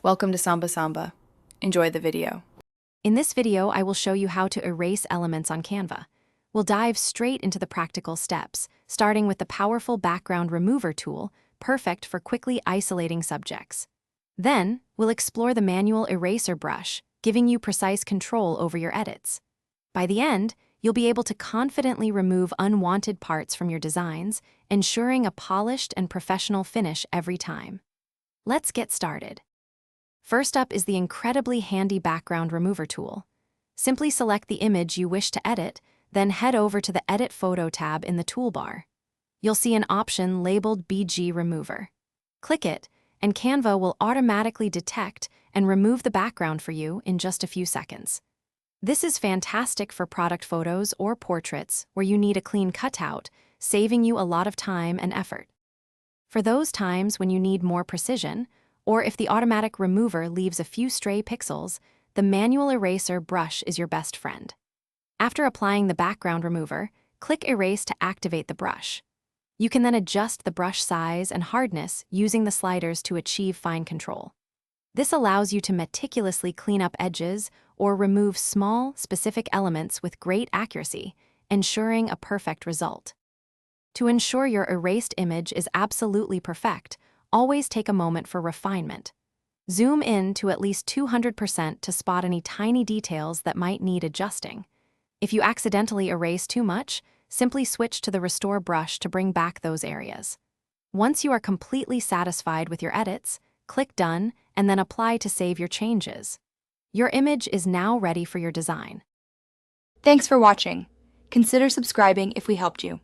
Welcome to Samba Samba. Enjoy the video. In this video, I will show you how to erase elements on Canva. We'll dive straight into the practical steps, starting with the powerful background remover tool, perfect for quickly isolating subjects. Then, we'll explore the manual eraser brush, giving you precise control over your edits. By the end, you'll be able to confidently remove unwanted parts from your designs, ensuring a polished and professional finish every time. Let's get started. First up is the incredibly handy background remover tool. Simply select the image you wish to edit, then head over to the Edit Photo tab in the toolbar. You'll see an option labeled BG Remover. Click it, and Canva will automatically detect and remove the background for you in just a few seconds. This is fantastic for product photos or portraits where you need a clean cutout, saving you a lot of time and effort. For those times when you need more precision, or if the automatic remover leaves a few stray pixels, the manual eraser brush is your best friend. After applying the background remover, click Erase to activate the brush. You can then adjust the brush size and hardness using the sliders to achieve fine control. This allows you to meticulously clean up edges or remove small, specific elements with great accuracy, ensuring a perfect result. To ensure your erased image is absolutely perfect, always take a moment for refinement. Zoom in to at least 200% to spot any tiny details that might need adjusting. If you accidentally erase too much, simply switch to the Restore brush to bring back those areas. Once you are completely satisfied with your edits, click Done and then Apply to save your changes. Your image is now ready for your design. Thanks for watching. Consider subscribing if we helped you.